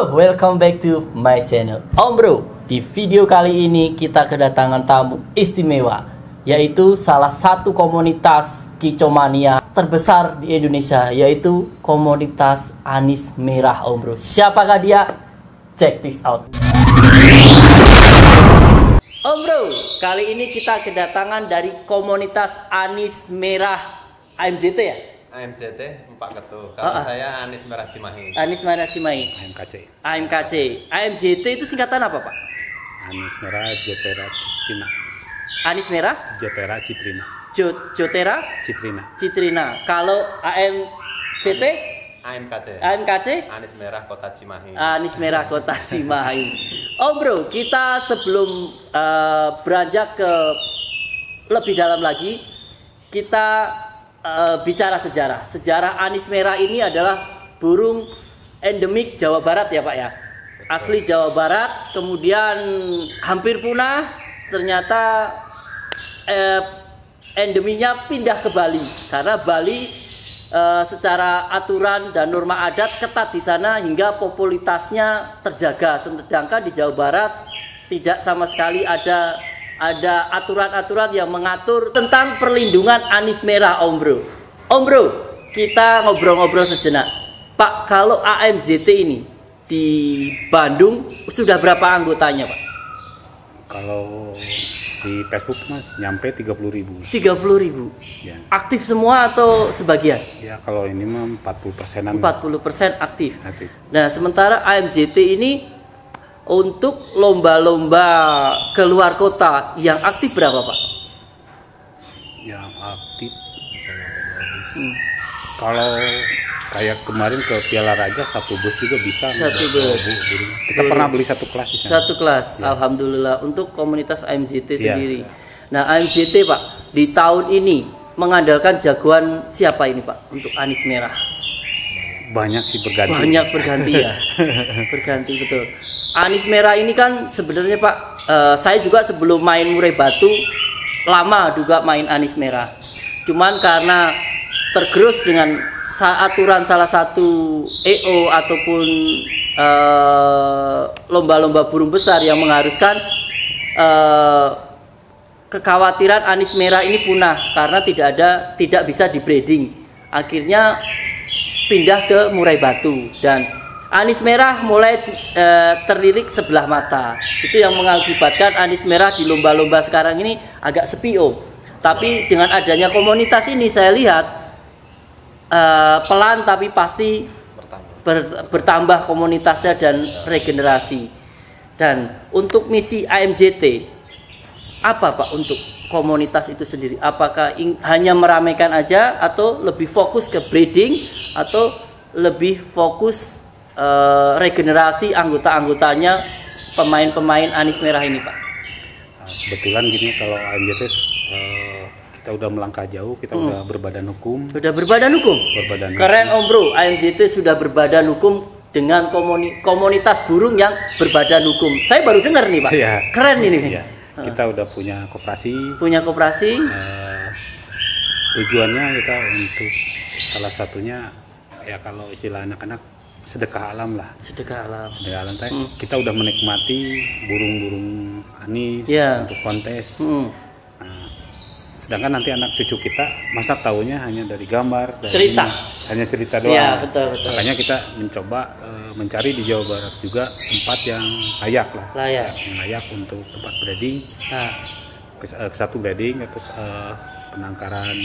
bro, welcome back to my channel. Om bro, di video kali ini kita kedatangan tamu istimewa, yaitu salah satu komunitas kicomania terbesar di Indonesia, yaitu komunitas Anis Merah. Om bro, siapakah dia? Check this out. Om bro, kali ini kita kedatangan dari komunitas Anis Merah AMZT ya? AMZT 4 Ketuh. Kalau saya Anis Merah Cimahi. Anis Merah Cimahi. AMKC. AMZT itu singkatan apa, Pak? Anis Merah Jotera Citrina. Anis Merah Jotera Citrina. Jotera Citrina. Citrina. Kalau AMZT? AMKC? Anis Merah Kota Cimahi. Anis Merah Kota Cimahi. Oh bro, kita sebelum beranjak ke lebih dalam lagi, kita bicara sejarah. Sejarah Anis Merah ini adalah burung endemik Jawa Barat ya Pak ya. Asli Jawa Barat, kemudian hampir punah. Ternyata endeminya pindah ke Bali karena Bali secara aturan dan norma adat ketat di sana hingga popularitasnya terjaga. Sedangkan di Jawa Barat tidak sama sekali ada aturan-aturan yang mengatur tentang perlindungan Anis Merah, Om Bro. Om Bro, kita ngobrol-ngobrol sejenak. Pak, kalau AMZT ini di Bandung sudah berapa anggotanya, Pak? Kalau di Facebook Mas nyampe 30.000. 30.000. Ya. Aktif semua atau sebagian? Ya kalau ini mah 40%-an. 40% aktif. Aktif. Nah, sementara AMZT ini untuk lomba-lomba keluar kota yang aktif berapa Pak? Yang aktif kalau kayak kemarin ke Piala Raja satu bus juga bisa. Satu bus. Kita pernah beli satu kelas di sana. Satu kelas, ya. Alhamdulillah untuk komunitas AMZT sendiri. Nah AMZT Pak di tahun ini mengandalkan jagoan siapa ini Pak untuk Anis Merah? Banyak sih berganti. Banyak berganti ya, berganti betul. Anis Merah ini kan sebenarnya Pak, saya juga sebelum main Murai Batu lama juga main Anis Merah. Cuman karena tergerus dengan aturan salah satu EO ataupun lomba-lomba burung besar yang mengharuskan kekhawatiran Anis Merah ini punah karena tidak bisa di breeding. Akhirnya pindah ke Murai Batu dan Anis Merah mulai terlirik sebelah mata. Itu yang mengakibatkan Anis Merah di lomba-lomba sekarang ini agak sepi Om. Tapi dengan adanya komunitas ini saya lihat pelan tapi pasti bertambah komunitasnya dan regenerasi. Dan untuk misi AMZT apa Pak untuk komunitas itu sendiri? Apakah hanya meramaikan aja atau lebih fokus ke breeding atau lebih fokus regenerasi anggota-anggotanya pemain-pemain Anis Merah ini Pak? Kebetulan gini kalau AMZT kita udah melangkah jauh, kita udah berbadan hukum. Sudah berbadan hukum? Berbadan Keren hukum. Om Bro, AMZT sudah berbadan hukum dengan komunitas burung yang berbadan hukum. Saya baru dengar nih Pak. Ya. Keren ini. Ya. Kita udah punya koperasi. Punya koperasi. Tujuannya kita untuk salah satunya ya kalau istilah anak-anak sedekah alam lah. Sedekah alam. Sedekah alam. Kita udah menikmati burung-burung Anis untuk kontes. Nah, sedangkan nanti anak cucu kita masa taunya hanya dari gambar, dari cerita, hanya cerita doang. Ya, betul. Makanya kita mencoba mencari di Jawa Barat juga tempat yang layak lah. Yang layak untuk tempat breeding. Nah. Satu breeding, terus penangkaran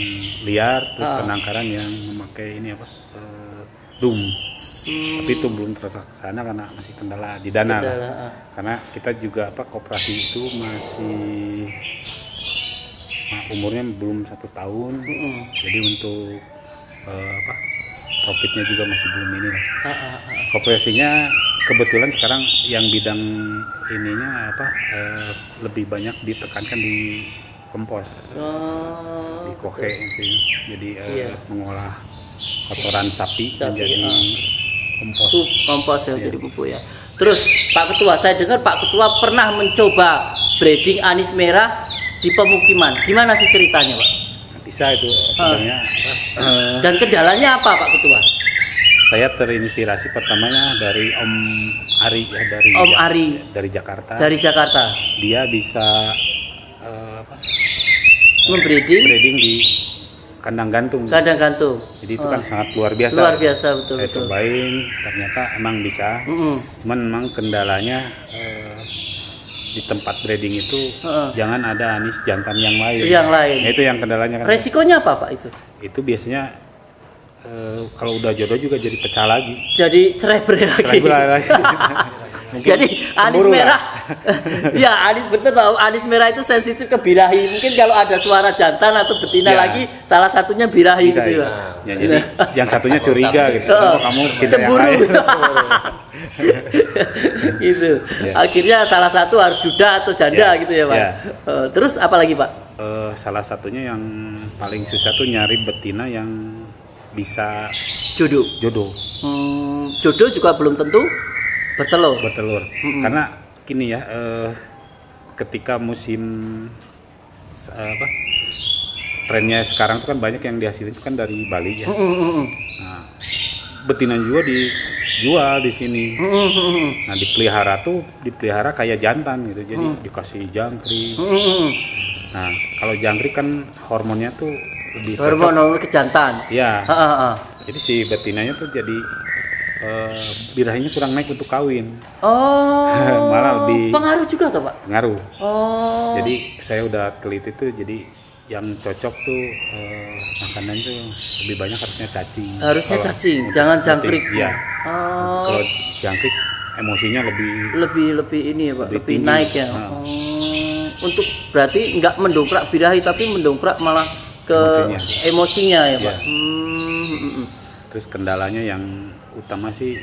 liar, terus penangkaran yang memakai ini apa? Dum. Tapi itu belum terlaksana karena masih kendala di dana lah. Karena kita juga koperasi itu masih umurnya belum 1 tahun. Jadi untuk profitnya juga masih belum ini lah. Koperasinya kebetulan sekarang yang bidang ininya lebih banyak ditekankan di kompos, di kohe itu. Jadi mengolah kotoran sapi menjadi kompos ya, jadi pupuk ya. Terus Pak Ketua, saya dengar Pak Ketua pernah mencoba breeding Anis Merah di pemukiman. Gimana sih ceritanya Pak? Bisa itu sebenarnya. Dan kendalanya apa Pak Ketua? Saya terinspirasi pertamanya dari Om Ari ya, dari Jakarta. Dari Jakarta. Dia bisa breeding di kandang gantung. Kandang gantung. Jadi itu kan sangat luar biasa. Luar biasa, betul. Saya cobain, ternyata emang bisa. Cuman memang kendalanya di tempat breeding itu jangan ada anis jantan yang lain. Nah, itu yang kendalanya kan. Resikonya apa Pak itu? Itu biasanya kalau udah jodoh juga jadi pecah lagi. Jadi cerai lagi. Jadi anis merah. Ya, betul tahu. Anis merah itu sensitif ke birahi. Mungkin kalau ada suara jantan atau betina lagi, salah satunya birahi bisa, gitu ya. Ya, jadi yang satunya curiga gitu. Kamu cinta cemburu. yang lain. Gitu. Ya. Akhirnya salah satu harus duda atau janda gitu ya, Pak. Ya. Terus apa lagi, Pak? Salah satunya yang paling susah tuh nyari betina yang bisa jodoh. Jodoh juga belum tentu bertelur. Karena gini ya, ketika musim trennya sekarang tuh kan banyak yang dihasilin itu kan dari Bali ya. Nah, betina juga dijual di sini. Nah, dipelihara kayak jantan gitu. Jadi dikasih jangkrik. Nah, kalau jangkrik kan hormonnya tuh lebih hormon ke jantan. Ya. Jadi si betinanya tuh jadi birahinya kurang naik untuk kawin. Malah lebih pengaruh juga tuh, Pak? Pengaruh. Jadi saya udah teliti tuh, jadi yang cocok tuh makanan tuh lebih banyak harusnya cacing. Jangan jangkrik. Iya. Kalau jangkrik emosinya lebih ini ya, Pak, lebih naik ya. Untuk berarti nggak mendongkrak birahi tapi mendongkrak malah ke emosinya ya, Pak. Terus kendalanya yang utama sih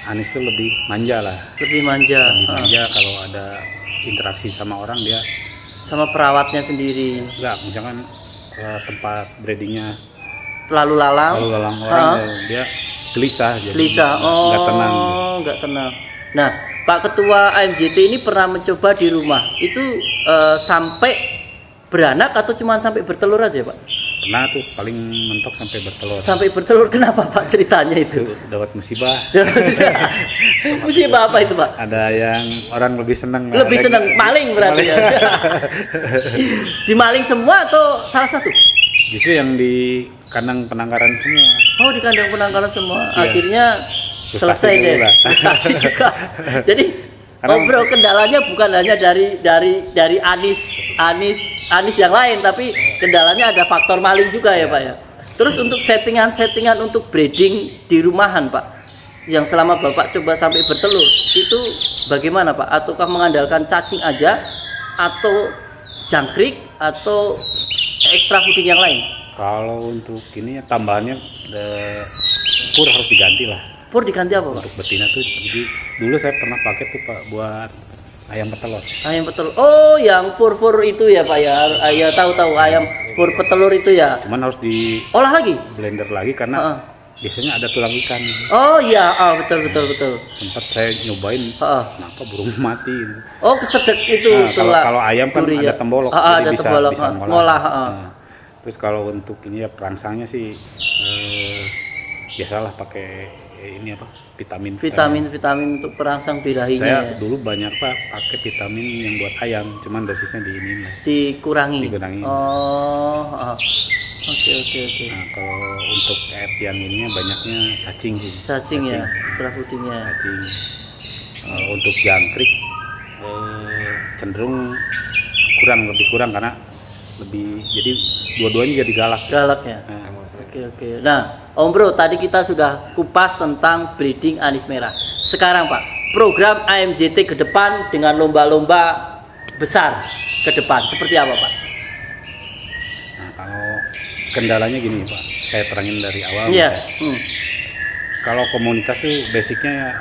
anis tuh lebih manja lah. Lebih manja kalau ada interaksi sama orang, dia sama perawatnya sendiri. Enggak, misalkan tempat breedingnya terlalu lalang orang, dia gelisah. Nggak tenang. Nah, Pak Ketua AMJT ini pernah mencoba di rumah itu sampai beranak atau cuma sampai bertelur aja, Pak? Pernah tuh, paling mentok sampai bertelur. Sampai bertelur, kenapa Pak ceritanya itu? Dapat musibah. Musibah apa itu, Pak? Ada yang orang lebih senang. Maling berarti ya. Dimaling semua atau salah satu? Justru yang di kandang penangkaran semua. Oh, di kandang penangkaran semua. Iya. Akhirnya selesai deh. Frustasi juga. Jadi bro, kendalanya bukan hanya dari anis yang lain, tapi kendalanya ada faktor maling juga ya, Pak ya. Terus untuk settingan untuk breeding di rumahan, Pak, yang selama Bapak coba sampai bertelur, itu bagaimana, Pak? Ataukah mengandalkan cacing aja atau jangkrik atau ekstra fooding yang lain? Kalau untuk ini ya tambahannya pur harus diganti lah. Pur diganti apa, Pak? Untuk betina tuh, jadi dulu saya pernah pakai tuh, Pak, buat ayam petelur. Ayam petelur. Oh, yang fur itu ya, Pak ya. Ya tahu ayam fur petelur itu ya. Cuman harus diolah lagi, blender lagi karena biasanya ada tulang ikan. Oh iya, betul. Sempat saya nyobain, kenapa burung mati. Oh, kesedek itu. Nah, kalau ayam kan ada tembolok, jadi bisa ngolah. Terus kalau untuk ini ya perangsangnya sih biasalah pakai ini vitamin untuk perangsang birahinya. Saya dulu banyak pakai vitamin yang buat ayam, cuman dosisnya dikurangi. Oke. Nah, kalau untuk yang ininya banyaknya cacing sih. Cacing ya, setelah pudingnya. Cacing. Untuk jangkrik cenderung lebih kurang karena jadi dua-duanya jadi galak ya. Oke. Nah, Om Bro, tadi kita sudah kupas tentang breeding anis merah. Sekarang, Pak, program AMJT ke depan dengan lomba-lomba besar ke depan seperti apa, Pak? Nah, kalau kendalanya gini, Pak, saya terangin dari awal. Iya. Kalau komunitas tuh basicnya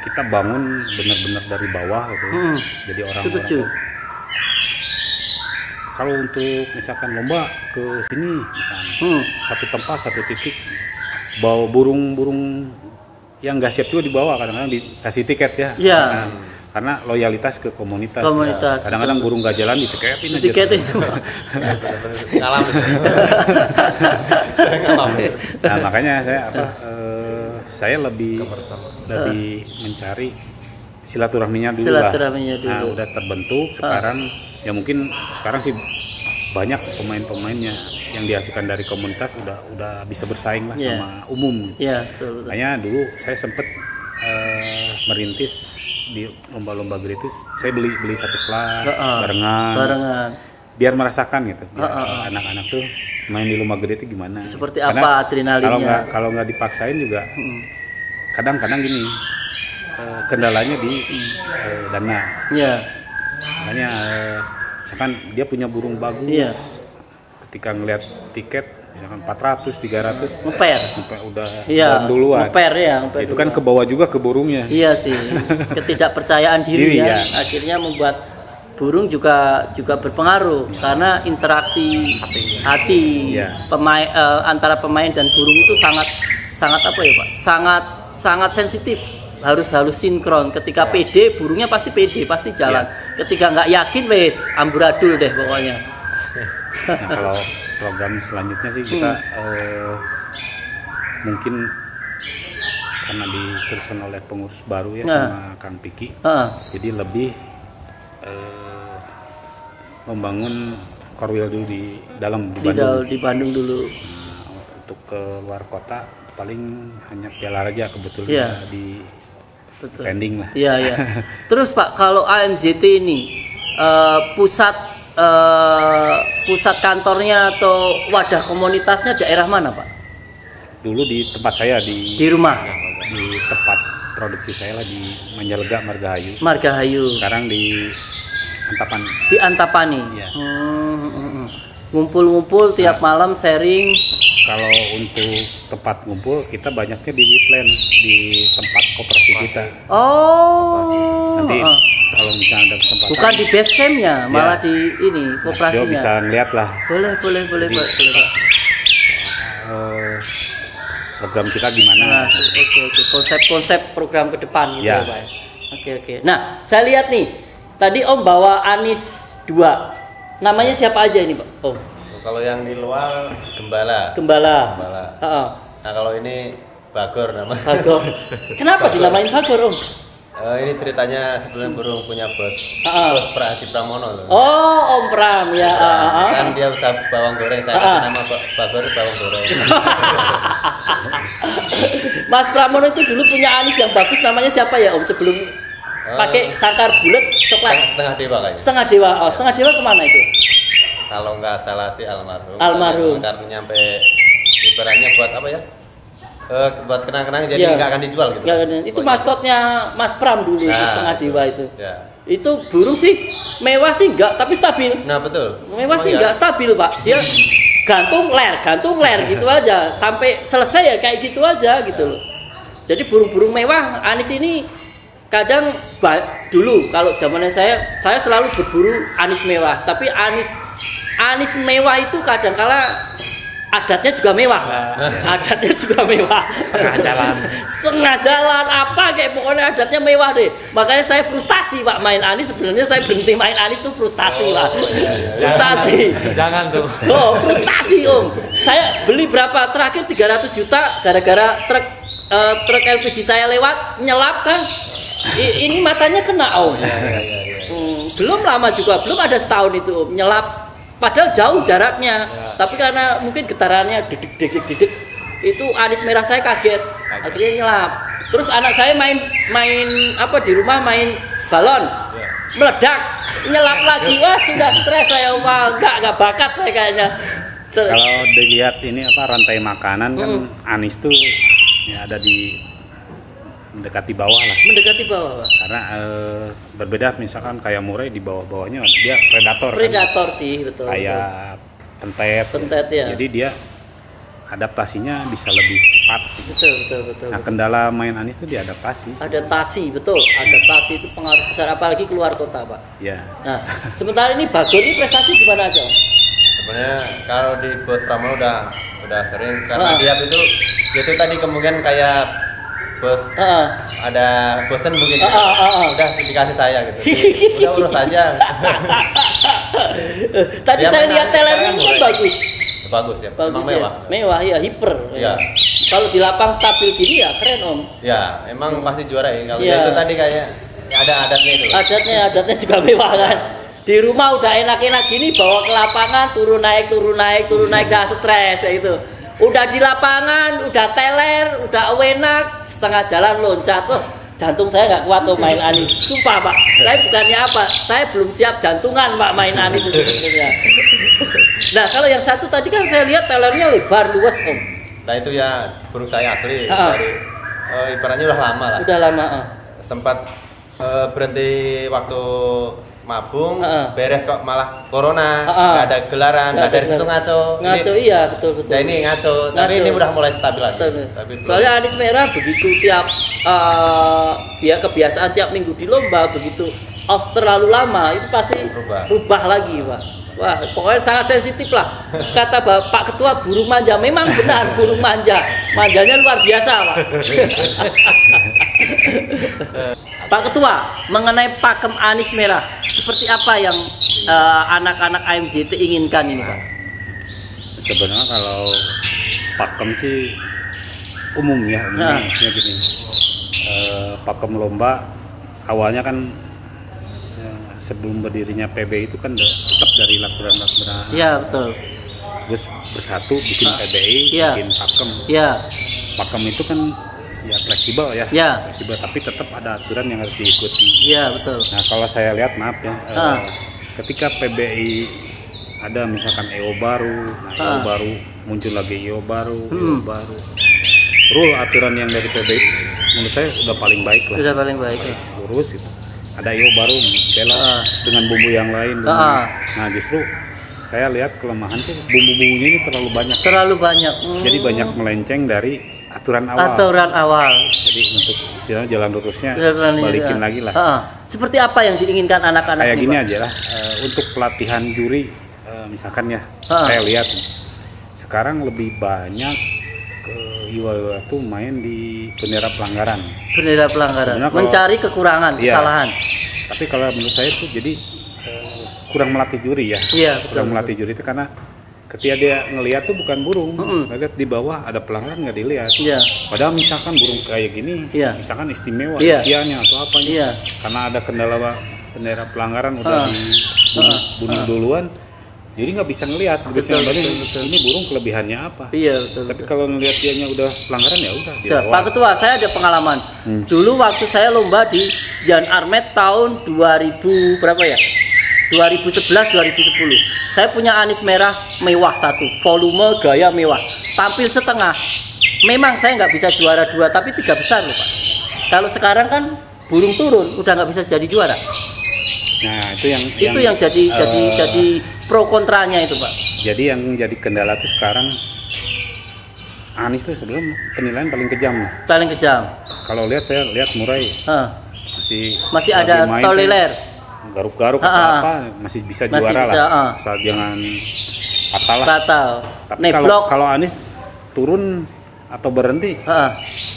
kita bangun benar-benar dari bawah gitu. Jadi orang-orang. Kalau untuk misalkan lomba ke sini, satu tempat, satu titik, bawa burung yang nggak siap juga dibawa, kadang-kadang dikasih tiket ya. Iya. Nah, karena loyalitas ke komunitas. Komunitas. Kadang-kadang burung nggak jalan ditiketin aja. Ditiketin. Ngalamin. Saya ngalamin. Nah makanya saya lebih mencari silaturahminya dulu lah. Nah udah terbentuk sekarang ya mungkin sekarang sih banyak pemain-pemainnya yang dihasilkan dari komunitas udah bisa bersaing lah sama umum. Iya, betul. Makanya dulu saya sempat merintis di lomba-lomba gratis. Saya beli satu kelas barengan. Biar merasakan gitu. Anak-anak tuh main di lomba gratis gimana. Seperti apa adrenalinnya. Kalau nggak dipaksain juga kadang-kadang gini kendalanya di dana. Iya. Makanya misalkan dia punya burung bagus. Iya. Ketika ngelihat tiket misalkan 400, 300 ngeper udah duluan. Ngeper itu kan ke bawah juga ke burungnya. Iya sih. Ketidakpercayaan diri ya. Akhirnya membuat burung juga berpengaruh karena interaksi hati antara pemain dan burung itu sangat apa ya Pak? Sangat sensitif. Harus sinkron. Ketika pede, burungnya pasti pede, pasti jalan. Ketika nggak yakin, wes amburadul deh pokoknya. Nah, kalau program selanjutnya sih kita mungkin karena diteruskan oleh pengurus baru ya sama Kang Piki, jadi lebih membangun korwil dulu di Bandung. Di Bandung dulu. Nah, untuk ke luar kota paling hanya Piala Raja kebetulan di pending lah. Iya. Terus Pak, kalau AMZT ini pusat kantornya atau wadah komunitasnya daerah mana Pak? Dulu di tempat saya di rumah. Di tempat produksi saya lah di Manjalega Margahayu. Sekarang di Antapani. Di Antapani. Ya. Ngumpul-ngumpul tiap malam sharing. Kalau untuk tempat ngumpul kita banyaknya di Wetland, di tempat koperasi kita. Nanti kalau misalnya ada kesempatan. Bukan di base campnya, malah di ini koperasinya. Dia bisa ngeliat lah. Boleh Pak. Program kita gimana? Oke. Konsep program ke depan gitu ya Pak. Oke. Nah, saya lihat nih. Tadi Om bawa Anis 2. Namanya siapa aja ini Pak? Kalau yang di luar Gembala. Nah kalau ini Bagor namanya. Bagor. Kenapa dinamain Bagor Om? Ini ceritanya sebelum burung punya bos. Bos Haji Pramono loh. Om Pram ya. Kan dia usaha bawang goreng, saya kasih nama Bagor bawang goreng. Mas Pramono itu dulu punya anis yang bagus, namanya siapa ya Om sebelum pakai sangkar bulat coklat? Setengah dewa. Setengah dewa kemana itu? Kalau nggak salah sih almarhum. Karena nyampe ibaratnya buat apa ya? Buat kenang-kenang jadi nggak akan dijual gitu. Itu maskotnya Mas Pram dulu Setengah Dewa itu. Itu burung sih mewah sih enggak, tapi stabil. Nah betul. Mewah sih enggak stabil Pak. Dia gantung ler gitu aja sampai selesai ya kayak gitu aja gitu loh. Jadi burung-burung mewah anis ini kadang dulu kalau zamannya saya selalu berburu anis mewah, tapi anis mewah itu kadang-kala adatnya juga mewah. Setengah jalan apa kayak pokoknya adatnya mewah deh. Makanya saya frustasi Pak main anis. Sebenarnya saya berhenti main anis itu frustasi lah. Frustasi. Jangan tuh. Frustasi Om. Saya beli berapa terakhir 300 juta gara-gara truk LPG saya lewat nyelap kan. Ini matanya kena Om. Belum lama juga, belum ada setahun itu Om nyelap. Padahal jauh jaraknya, tapi karena mungkin getarannya didik itu anis merah saya kaget, akhirnya nyelap. Terus anak saya main apa di rumah main balon, meledak, nyelap lagi, wah sudah stres saya, wah nggak bakat saya kayaknya. Kalau dilihat ini apa rantai makanan kan anis tuh ya ada di mendekati bawah lah. Karena berbeda misalkan kayak murai di bawah-bawahnya dia predator kan? Sih betul. Kayak pentet ya. Jadi dia adaptasinya bisa lebih cepat. Betul. Nah kendala main anis itu diadaptasi. Betul. Adaptasi itu pengaruh besar apalagi keluar kota Pak. Ya. Nah sementara ini Bagor ini prestasi gimana aja? Sebenarnya kalau di Bos Pramono udah sering karena dia itu tadi kemungkinan kayak bos ada bosan mungkin udah dikasih saya gitu. Udah urus aja. Tadi saya lihat telernya kan bagus ya, bagus emang ya. Mewah ya, hiper ya. Kalau di lapang stabil gini ya keren om ya, emang pasti juara ya. Kalau itu tadi kayak ada adatnya itu, adatnya juga mewah kan. Di rumah udah enak-enak gini, bawa ke lapangan turun naik dah stres ya itu. Udah di lapangan, udah teler, udah enak, setengah jalan loncat. Jantung saya nggak kuat tuh main anis. Sumpah Pak, saya bukannya apa, saya belum siap jantungan Pak main anis itu sebenarnya. Nah kalau yang satu tadi kan saya lihat telernya lebar luas om. Nah itu ya burung saya asli dari ibaratnya udah lama lah. Udah lama. Sempat berhenti waktu mabung, beres kok malah corona, nggak ada gelaran, nah dari situ ngaco. Iya betul. Nah ini ngaco, tapi ini udah mulai stabil lagi. Soalnya anis merah begitu tiap kebiasaan tiap minggu di lomba, begitu off terlalu lama itu pasti rubah lagi Pak. Wah pokoknya sangat sensitif lah. Kata Pak Ketua burung manja, memang benar burung manja, manjanya luar biasa Pak. Pak Ketua, mengenai pakem anis merah, seperti apa yang anak-anak AMJT inginkan ini Pak? Sebenarnya kalau pakem sih umum ya, maksudnya gini. Pakem lomba awalnya kan sebelum berdirinya PB itu kan tetap dari lakberan. Iya betul. Terus bersatu bikin PBI, bikin pakem. Iya. Pakem itu kan ya fleksibel ya, fleksibel tapi tetap ada aturan yang harus diikuti. Iya betul. Nah kalau saya lihat maaf ya, ketika PBI ada misalkan EO baru, EO baru muncul lagi EO baru, rule aturan yang dari PBI menurut saya udah paling baik lah. Sudah paling baik. Lurus gitu. Ada EO baru bela dengan bumbu yang lain. Nah justru saya lihat kelemahan tuh bumbu-bumbunya ini terlalu banyak. Jadi banyak melenceng dari aturan awal. Jadi untuk istilahnya jalan lurusnya balikin lagi lah. Seperti apa yang diinginkan anak-anak? Kayak gini aja lah. Untuk pelatihan juri, misalkan ya, saya lihat sekarang lebih banyak Iwa tuh main di bendera pelanggaran. Mencari kekurangan, kesalahan. Tapi kalau menurut saya tuh jadi kurang melatih juri ya. Kurang melatih juri itu karena ketika dia ngelihat tuh bukan burung, ngeliat di bawah ada pelanggaran nggak dilihat. Padahal misalkan burung kayak gini, misalkan istimewa, isiannya atau apanya, karena ada kendala bendera pelanggaran udah dibunuh duluan, jadi nggak bisa ngelihat. Ini burung kelebihannya apa? Tapi kalau ngelihat dianya udah pelanggaran ya udah. Pak Ketua, saya ada pengalaman. Dulu waktu saya lomba di Jan Armet tahun 2000 berapa ya? 2011-2010 saya punya anis merah mewah satu, volume gaya mewah, tampil setengah. Memang saya nggak bisa juara 2 tapi 3 besar loh Pak. Kalau sekarang kan burung turun udah nggak bisa jadi juara. Nah itu yang jadi pro kontranya itu Pak. Jadi yang jadi kendala tuh sekarang anis tuh sebelum penilaian paling kejam. Kalau saya lihat Murai masih ada tolerer, garuk-garuk apa masih bisa juara lah, asal jangan fatal. Tapi kalau Anis turun atau berhenti,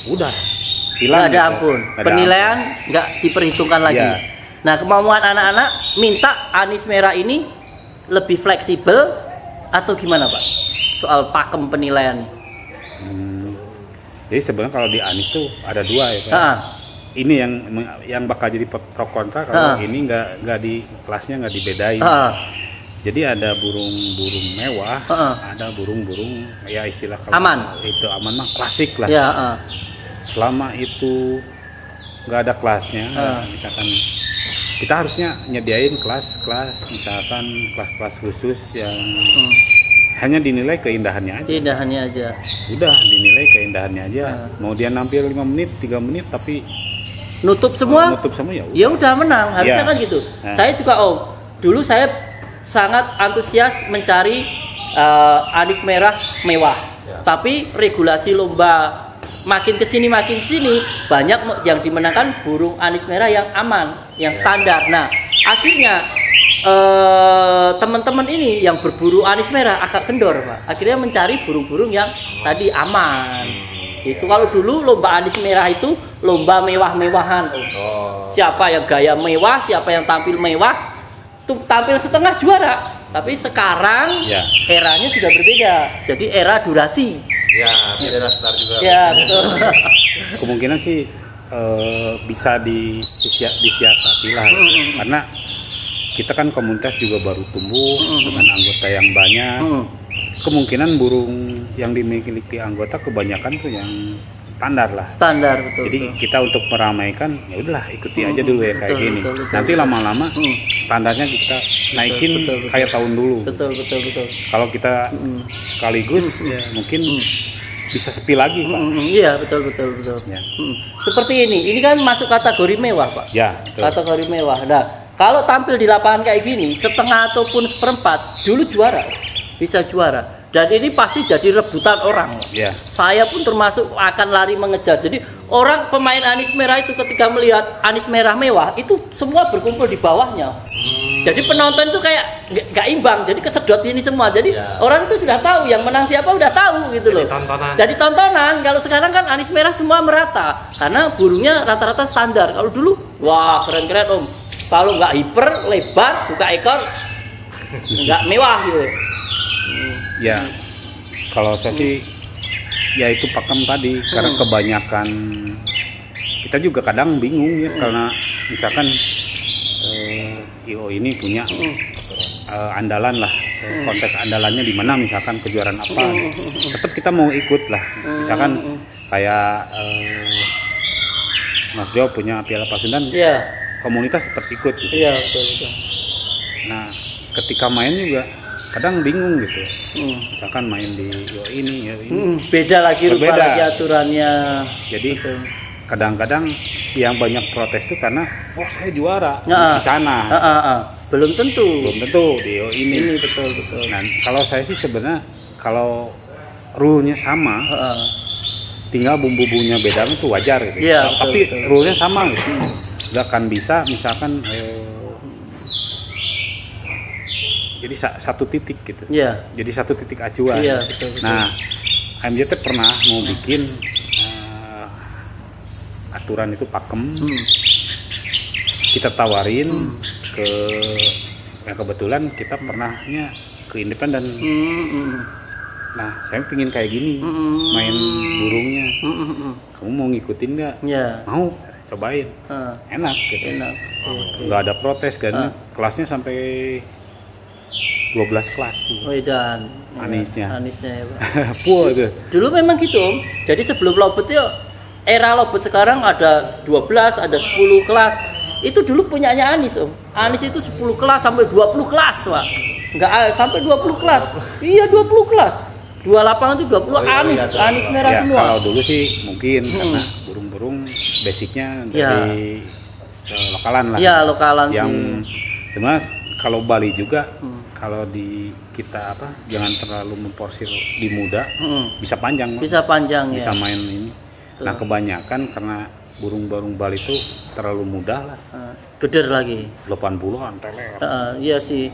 udah hilang. Nggak ada ampun. Penilaian nggak diperhitungkan lagi. Nah kemauan anak-anak minta anis merah ini lebih fleksibel atau gimana Pak? Soal pakem penilaian. Jadi sebenarnya kalau di anis tuh ada 2 ya Pak. Ini yang bakal jadi pro kontra kalau ini nggak di kelasnya nggak dibedain. Jadi ada burung-burung mewah, ada burung-burung ya istilah aman. Itu aman mah klasik lah. Selama itu nggak ada kelasnya, misalkan kita harusnya nyediain kelas-kelas, misalkan kelas-kelas khusus yang hanya dinilai keindahannya aja. Udah dinilai keindahannya aja. Mau dia nampil 5 menit, 3 menit tapi nutup semua ya udah menang, harusnya kan gitu. Saya juga dulu saya sangat antusias mencari anis merah mewah, tapi regulasi lomba makin kesini banyak yang dimenangkan burung anis merah yang aman, yang standar. Nah akhirnya teman-teman ini yang berburu anis merah agak kendor Pak, akhirnya mencari burung-burung yang tadi aman. Itu kalau dulu lomba anis merah itu lomba mewah-mewahan. Siapa yang gaya mewah, siapa yang tampil mewah, tuh tampil setengah juara. Tapi sekarang eranya sudah berbeda. Jadi era durasi. Ya, era star juga. Ya, betul. Kemungkinan sih bisa disiasati lah. Karena kita kan komunitas juga baru tumbuh dengan anggota yang banyak. Kemungkinan burung yang dimiliki anggota kebanyakan tuh yang standar lah. Standar, betul. Jadi kita untuk meramaikan, ya udahlah ikuti aja dulu ya kayak gini. Nanti lama-lama standarnya kita naikin kayak tahun dulu. Betul. Kalau kita sekaligus mungkin bisa sepi lagi, Pak. Iya, betul. Ya. Seperti ini kan masuk kategori mewah, Pak. Ya, betul. Kategori mewah. Nah, kalau tampil di lapangan kayak gini, setengah ataupun seperempat, dulu juara. Bisa juara. Dan ini pasti jadi rebutan orang. Ya. Saya pun termasuk akan lari mengejar. Jadi orang pemain anis merah itu ketika melihat anis merah mewah, itu semua berkumpul di bawahnya. Jadi penonton itu kayak nggak imbang. Jadi kesedot ini semua. Jadi orang itu sudah tahu yang menang siapa, udah tahu gitu loh. Jadi tontonan. Kalau sekarang kan anis merah semua merata. Karena burungnya rata-rata standar. Kalau dulu, wah keren-keren Om. Kalau nggak hiper, lebar, buka ekor, nggak mewah gitu. Ya, kalau saya sih ya itu pakem tadi karena kebanyakan kita juga kadang bingung ya karena misalkan IO ini punya andalan lah, kontes andalannya di mana misalkan kejuaraan apa, tetap kita mau ikut lah. Misalkan kayak Mas Jo punya Piala Pasundan, komunitas tetap ikut gitu. Iya, betul. Nah, ketika main juga kadang bingung gitu. Misalkan main di ini. Beda lagi aturannya. Jadi kadang-kadang yang banyak protes tuh karena saya juara di sana. Belum tentu di ini. Betul. Nah, kalau saya sih sebenarnya kalau rule-nya sama, tinggal bumbu-bumbunya beda itu wajar gitu. Ya, tapi rule-nya sama gitu. Nggak akan bisa misalkan jadi satu titik gitu. Jadi satu titik acuan. Betul. Nah, MJT pernah mau bikin aturan itu pakem. Kita tawarin ke kebetulan kita pernahnya ke independen. Nah, saya pingin kayak gini main burungnya. Kamu mau ngikutin nggak? Mau, cobain. Enak gitu. Nggak ada protes kan. Kelasnya sampai 12 kelas sih. Dan Anisnya ya, Pak. Puh itu. Dulu memang gitu Om. Jadi sebelum lobet itu era lobet sekarang ada 12, ada 10 kelas. Itu dulu punyanya Anis Om. Anis itu 10 kelas sampai 20 kelas, Pak. Enggak sampai 20 kelas. Iya 20 kelas. 2 lapangan itu 20 Anis merah semua. Kalau dulu sih mungkin karena burung-burung basicnya dari lokalan lah. Iya, lokalan yang sih. Cuma kalau Bali juga kalau di kita jangan terlalu memporsir di muda, bisa panjang. Bisa panjang bisa main ini. Nah, kebanyakan karena burung-burung Bali itu terlalu mudah lah. Geder lagi. 80-an teler. Iya sih.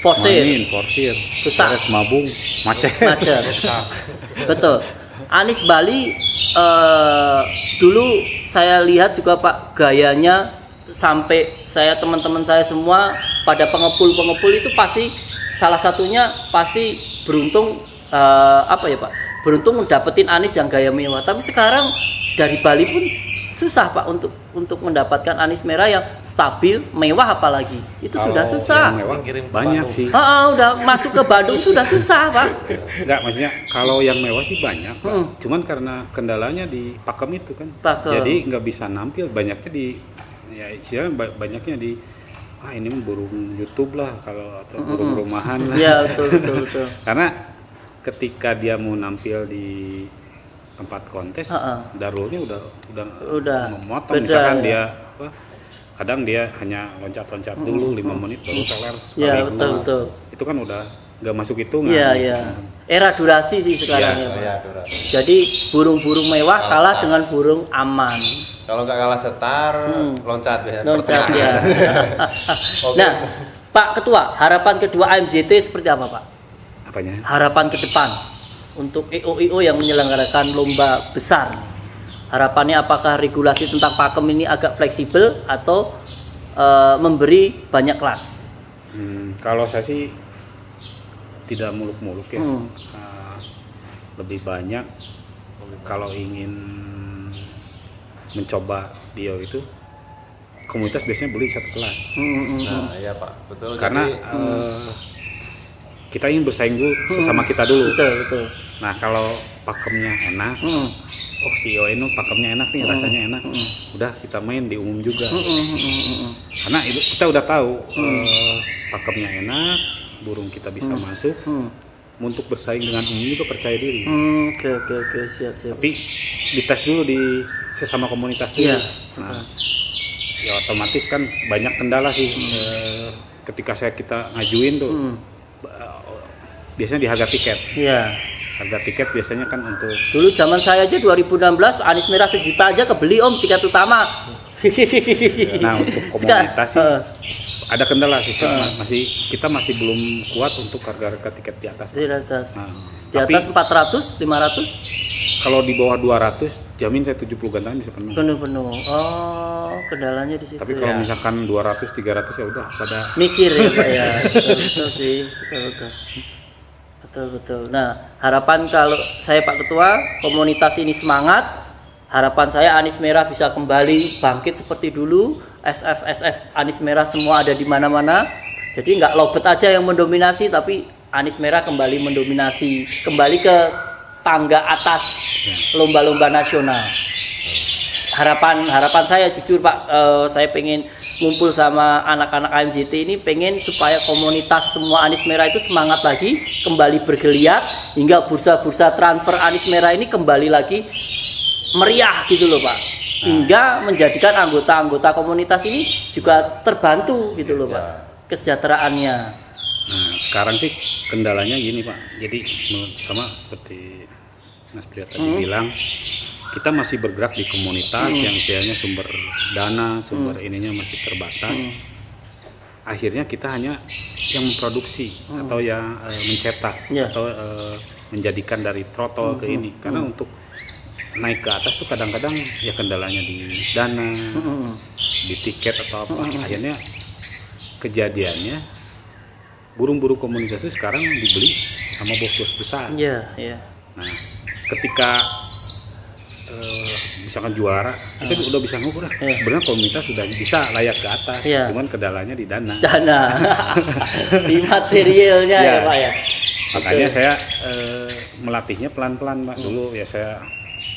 Porsir. Susah. Mabung, macet. Betul. Anis Bali dulu saya lihat juga Pak gayanya sampai teman-teman saya semua pada pengepul itu pasti salah satunya pasti beruntung Pak, beruntung mendapetin anis yang gaya mewah. Tapi sekarang dari Bali pun susah Pak untuk mendapatkan anis merah yang stabil, mewah apalagi. Itu kalau sudah susah. Banyak sih. Udah masuk ke Bandung itu udah susah Pak. Enggak, maksudnya kalau yang mewah sih banyak Pak. Cuman karena kendalanya di pakem itu kan. Jadi nggak bisa nampil, banyaknya banyaknya di ini burung YouTube lah atau burung rumahan lah. Iya, betul. Karena ketika dia mau nampil di tempat kontes, darulnya udah memotong. Misalkan dia kadang dia hanya loncat-loncat dulu 5 menit baru teler sekali. Iya, betul. Itu kan udah nggak masuk hitungan. Iya. Era durasi sih sekarang ya. Jadi burung-burung mewah kalah dengan burung aman. Kalau nggak kalah setar, loncat ya. Nah, Pak Ketua, harapan kedua AMJT seperti apa Pak? Apanya? Harapan ke depan. untuk EO yang menyelenggarakan lomba besar. Harapannya apakah regulasi tentang pakem ini agak fleksibel atau memberi banyak kelas? Kalau saya sih tidak muluk-muluk ya. Lebih banyak kalau ingin mencoba Dio itu komunitas biasanya beli satu kelas. Nah, iya Pak, betul. Karena kita ingin bersaing dulu sesama kita dulu. Betul. Nah, kalau pakemnya enak, oh si IO ini pakemnya enak nih, rasanya enak. Udah kita main di umum juga. Karena itu kita udah tahu pakemnya enak, burung kita bisa masuk. Untuk bersaing dengan umum juga percaya diri. Oke, siap. Tapi dites dulu di sesama komunitas dulu. Nah, ya otomatis kan banyak kendala sih. Ketika kita ngajuin tuh, biasanya di harga tiket. Iya. Harga tiket biasanya kan untuk dulu zaman saya aja 2016 Anis Merah 1 juta aja kebeli Om tiket utama. Nah, untuk komunitas sih ada kendala sih, kita masih belum kuat untuk harga tiket di atas. Di atas. Nah, di atas 400, 500. Kalau di bawah 200, jamin saya 70 gantangan bisa penuh. Penuh. Oh, kendalanya di situ. Tapi kalau misalkan 200, 300 ya udah pada mikir ya Pak ya. Betul sih, betul. Nah, harapan kalau saya Pak Ketua, komunitas ini semangat. Harapan saya Anis Merah bisa kembali bangkit seperti dulu. SF Anis Merah semua ada di mana-mana. Jadi nggak lobet aja yang mendominasi, tapi Anis Merah kembali mendominasi, kembali ke tangga atas lomba-lomba nasional. Harapan saya jujur Pak, saya pengen ngumpul sama anak-anak AMJT ini, pengen supaya komunitas semua Anis Merah itu semangat lagi, kembali bergeliat, hingga bursa-bursa transfer Anis Merah ini kembali lagi meriah gitu loh Pak, hingga menjadikan anggota-anggota komunitas ini juga terbantu gitu loh Pak, kesejahteraannya. Nah, sekarang sih kendalanya gini Pak, jadi sama seperti Mas Priyo tadi bilang, kita masih bergerak di komunitas yang istilahnya sumber dana, sumber ininya masih terbatas. Akhirnya kita hanya yang memproduksi atau yang mencetak atau menjadikan dari trotol ke ini, karena untuk naik ke atas tuh kadang-kadang ya kendalanya di dana, di tiket atau apa. Akhirnya kejadiannya burung-burung komunitas itu sekarang dibeli sama bos-bos besar. Nah, ketika misalkan juara, kita udah bisa ngukur lah. Sebenarnya komunitas sudah bisa layak ke atas, cuman kendalanya di dana. Di materialnya ya Pak ya. Makanya saya melatihnya pelan-pelan Pak. Dulu ya saya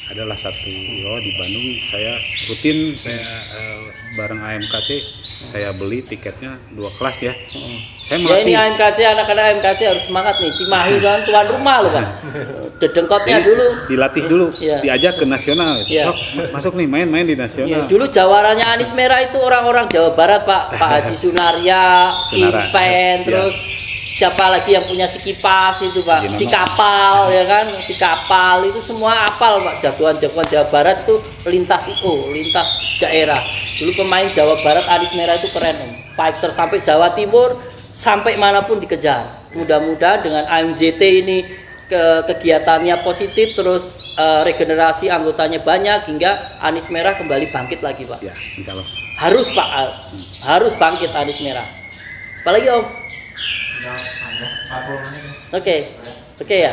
adalah satu di Bandung, saya rutin bareng AMKC saya beli tiketnya 2 kelas ya. Saya melatih. Ya ini AMKC, anak-anak AMKC harus semangat nih. Cimahi kan tuan rumah loh Pak. Dedengkotnya dulu dilatih dulu, diajak ke nasional. Masuk nih main-main di nasional. Dulu jawarannya Anis Merah itu orang-orang Jawa Barat Pak, Pak Haji Sunaria, Impen, terus siapa lagi yang punya si kipas itu Pak, si kapal ya kan, si kapal itu semua apal Pak, jagoan-jagoan Jawa Barat tuh lintas daerah. Dulu pemain Jawa Barat Anis Merah itu keren Om, fighter sampai Jawa Timur, sampai manapun dikejar. Mudah-mudahan dengan AMJT ini kegiatannya positif, terus regenerasi anggotanya banyak, hingga Anis Merah kembali bangkit lagi Pak. Ya, insya Allah. Harus Pak, harus bangkit Anis Merah. Apalagi Om? Oke ya.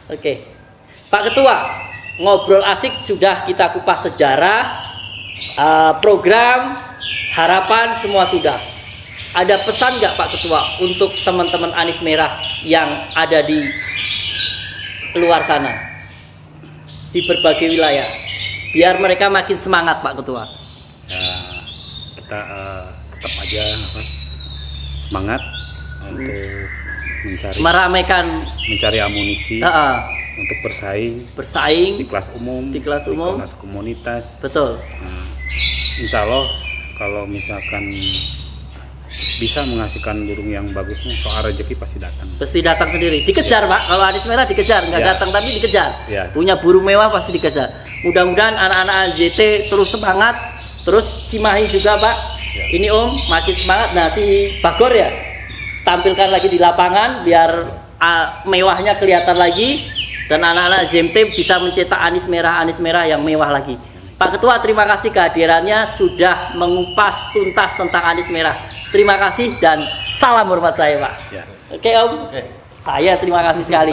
Oke. Pak Ketua, ngobrol asik sudah kita kupas sejarah, program, harapan semua sudah. Ada pesan nggak Pak Ketua untuk teman-teman Anis Merah yang ada di luar sana, di berbagai wilayah, biar mereka makin semangat Pak Ketua? Ya, kita tetap aja semangat untuk mencari amunisi untuk bersaing di kelas umum, di kelas komunitas. Betul. Nah, insya Allah kalau misalkan bisa menghasilkan burung yang bagus, soal rezeki pasti datang. Pasti datang sendiri. Dikejar Pak. Kalau Anis Merah dikejar, nggak datang tapi dikejar. Punya burung mewah pasti dikejar. Mudah-mudahan anak-anak AMJT terus semangat. Terus Cimahi juga Pak. Ini Om makin semangat. Nah si Bagor ya, tampilkan lagi di lapangan biar mewahnya kelihatan lagi. dan anak-anak ZMT bisa mencetak anis merah yang mewah lagi. Pak Ketua, terima kasih kehadirannya sudah mengupas tuntas tentang anis merah. Terima kasih dan salam hormat saya, Pak. Ya. Oke, Om. Saya terima kasih sekali.